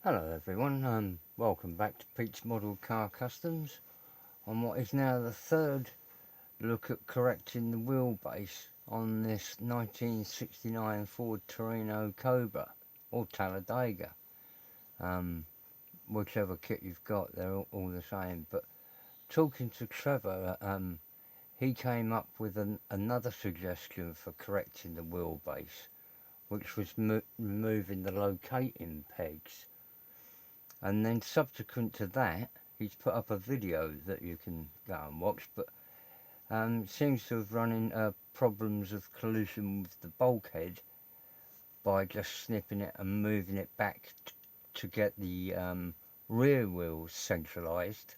Hello everyone, welcome back to Pete's Model Car Customs on what is now the third look at correcting the wheelbase on this 1969 Ford Torino Cobra or Talladega. Whichever kit you've got, they're all the same. But talking to Trevor, he came up with another suggestion for correcting the wheelbase, which was removing the locating pegs. And then subsequent to that, he's put up a video that you can go and watch, but seems to have run into problems of collision with the bulkhead by just snipping it and moving it back to get the rear wheels centralised.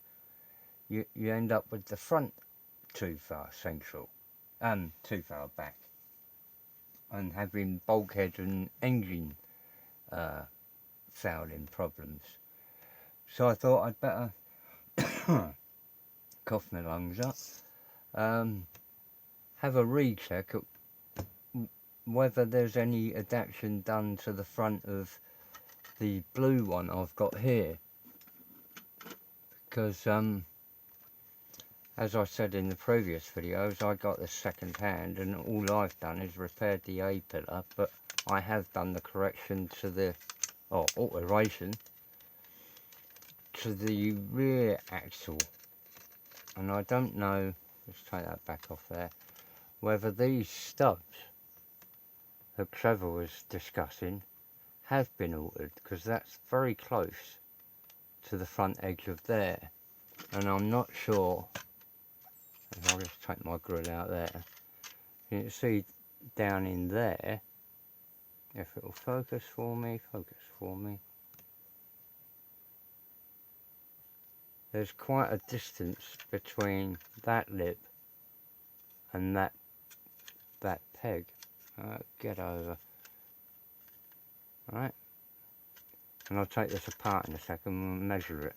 You end up with the front too far central, too far back, and having bulkhead and engine fouling problems. So I thought I'd better cough my lungs up, have a recheck at whether there's any adaptation done to the front of the blue one I've got here, because as I said in the previous videos, I got this second hand and all I've done is repaired the A pillar, but I have done the correction to the, or alteration to the rear axle, and I don't know, let's take that back off there, whether these stubs that Trevor was discussing have been altered, because that's very close to the front edge of there, and I'm not sure. If I'll just take my grill out there, you can see down in there, if it'll focus for me, there's quite a distance between that lip and that peg. Get over. Right, and I'll take this apart in a second and measure it.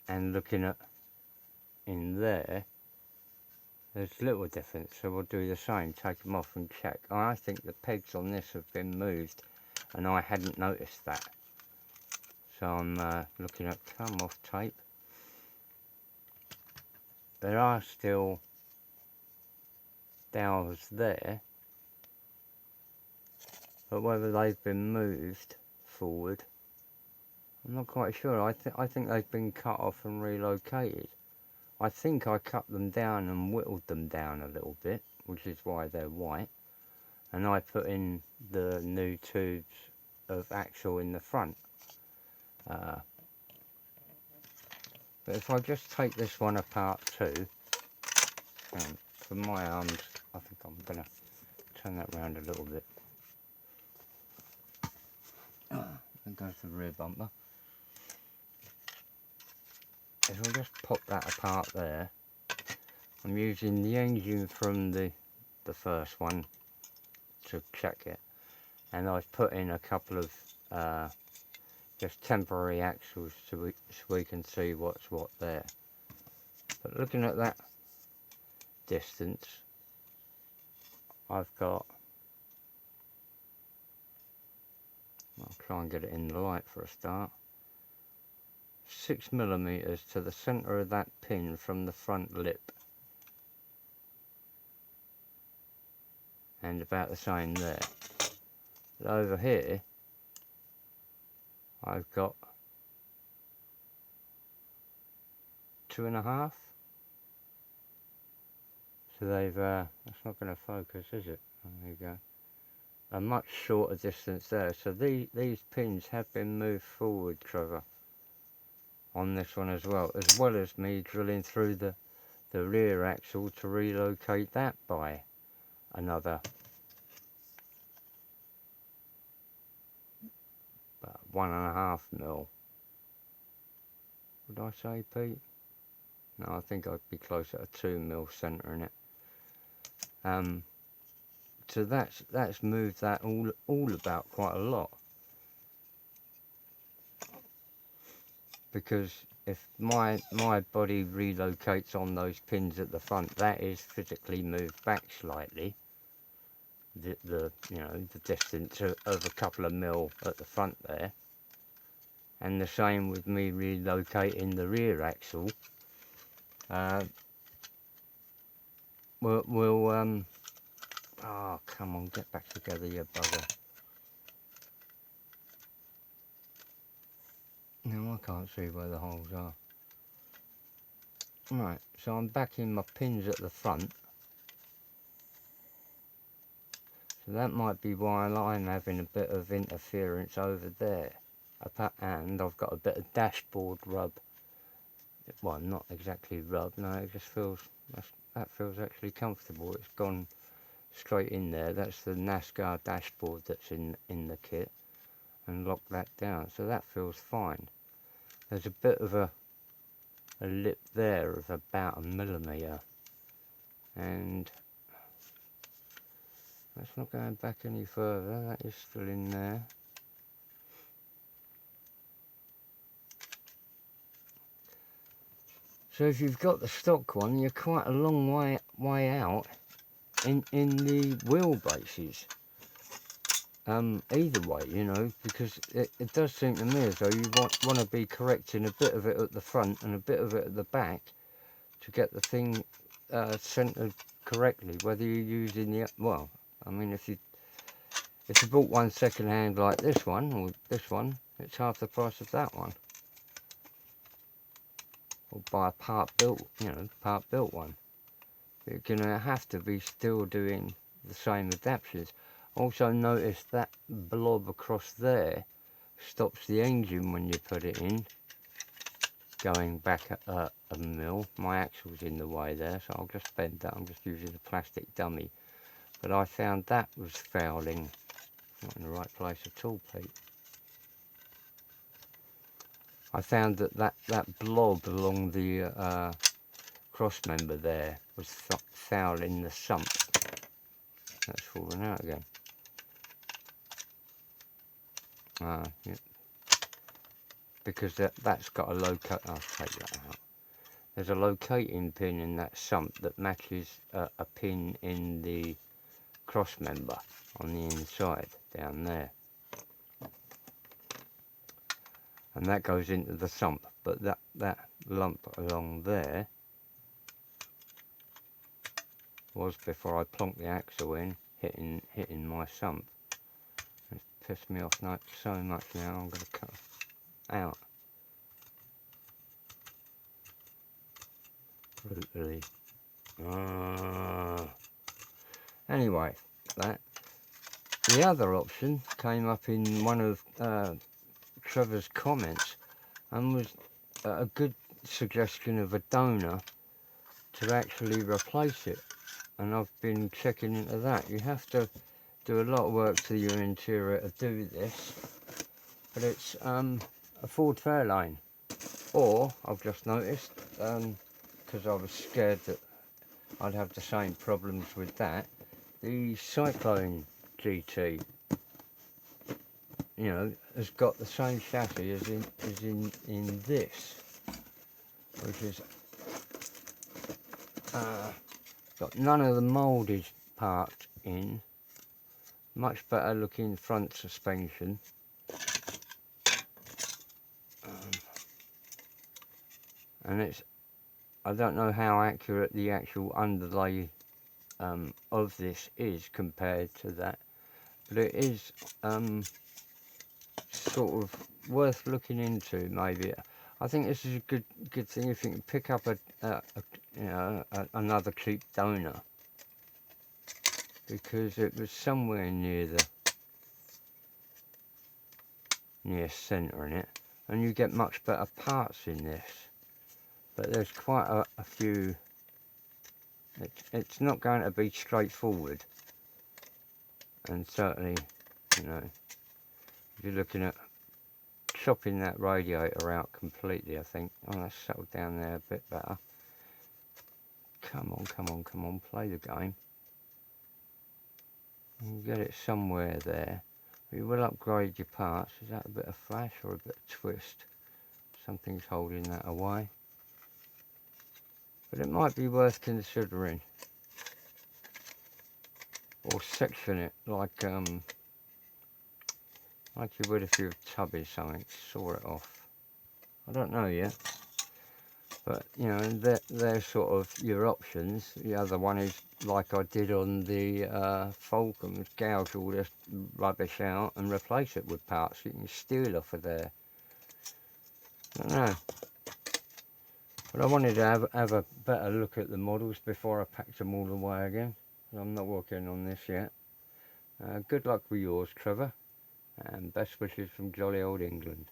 And looking at in there, there's little difference, so we'll do the same, take them off and check. I think the pegs on this have been moved and I hadn't noticed that. So I'm looking at come off tape. There are still dowels there, but whether they've been moved forward, I'm not quite sure. I think they've been cut off and relocated. I think I cut them down and whittled them down a little bit, which is why they're white, and I put in the new tubes of axle in the front. But if I just take this one apart too, and for my arms, I think I'm going to turn that round a little bit. There goes the rear bumper. If I just pop that apart there, I'm using the engine from the first one to check it, and I've put in a couple of just temporary axles so we can see what's what there. But looking at that distance, I've got, I'll try and get it in the light for a start, 6mm to the centre of that pin from the front lip, and about the same there. But over here I've got 2.5. So they've, that's not going to focus, is it? Oh, there you go. A much shorter distance there. So these pins have been moved forward, Trevor, on this one as well as me drilling through the rear axle to relocate that by another about 1.5mm. Would I say, Pete? No, I think I'd be closer to 2mm centering it. So that's moved that all about quite a lot. Because if my body relocates on those pins at the front, that is physically moved back slightly. The you know, the distance of a couple of mil at the front there. and the same with me relocating the rear axle, we'll oh, come on, get back together, you bugger. No, I can't see where the holes are. Right, so I'm backing my pins at the front. So that might be why I'm having a bit of interference over there. And I've got a bit of dashboard rub. Well, not exactly rub, no, it just feels, that feels actually comfortable. It's gone straight in there. That's the NASCAR dashboard that's in the kit, and lock that down. So that feels fine. There's a bit of a lip there of about 1 millimetre, and that's not going back any further. That is still in there. So if you've got the stock one, you're quite a long way out in the wheelbases. Either way, you know, because it does seem to me as though you want to be correcting a bit of it at the front and a bit of it at the back to get the thing centered correctly. Whether you're using the, well, I mean, if you bought one second hand like this one or this one, it's half the price of that one. Or buy a part built, you know, part built one. You're gonna have to be still doing the same adaptations. Also notice that blob across there stops the engine when you put it in, going back a mil. My axle's in the way there, so I'll just bend that. I'm just using a plastic dummy. But I found that was fouling. Not in the right place at all, Pete. I found that blob along the cross member there was fouling the sump. That's fallen out again. Yeah. Because that's got a locate. I'll take that out. There's a locating pin in that sump that matches a pin in the cross member on the inside down there, and that goes into the sump. But that lump along there was before I plonked the axle in, hitting my sump. It's pissed me off so much now. I'm going to cut out. Brutally. Anyway, the other option came up in one of Trevor's comments, and was a good suggestion of a donor to actually replace it. And I've been checking into that. You have to do a lot of work to your interior to do this, but it's a Ford Fairlane. Or I've just noticed, because I was scared that I'd have the same problems with that, the Cyclone GT, you know, has got the same chassis as in this, which is got none of the moulded parts in, much better looking front suspension, and it's, I don't know how accurate the actual underlay of this is compared to that, but it is sort of worth looking into. Maybe I think this is a good thing if you can pick up another cheap donor, because it was somewhere near centering it, and you get much better parts in this. But there's quite a few. It's not going to be straightforward, and certainly, you know, if you're looking at chopping that radiator out completely, I think. Oh, that's settled down there a bit better. Come on, play the game. You get it somewhere there. You will upgrade your parts. Is that a bit of flash or a bit of twist? Something's holding that away. But it might be worth considering. Or section it like Like you would if you were tubbing something, saw it off. I don't know yet. But, you know, they're sort of your options. The other one is like I did on the Falcon, gouge all this rubbish out and replace it with parts you can steal off of there. I don't know. But I wanted to have a better look at the models before I packed them all away again. I'm not working on this yet. Good luck with yours, Trevor, and best wishes from jolly old England.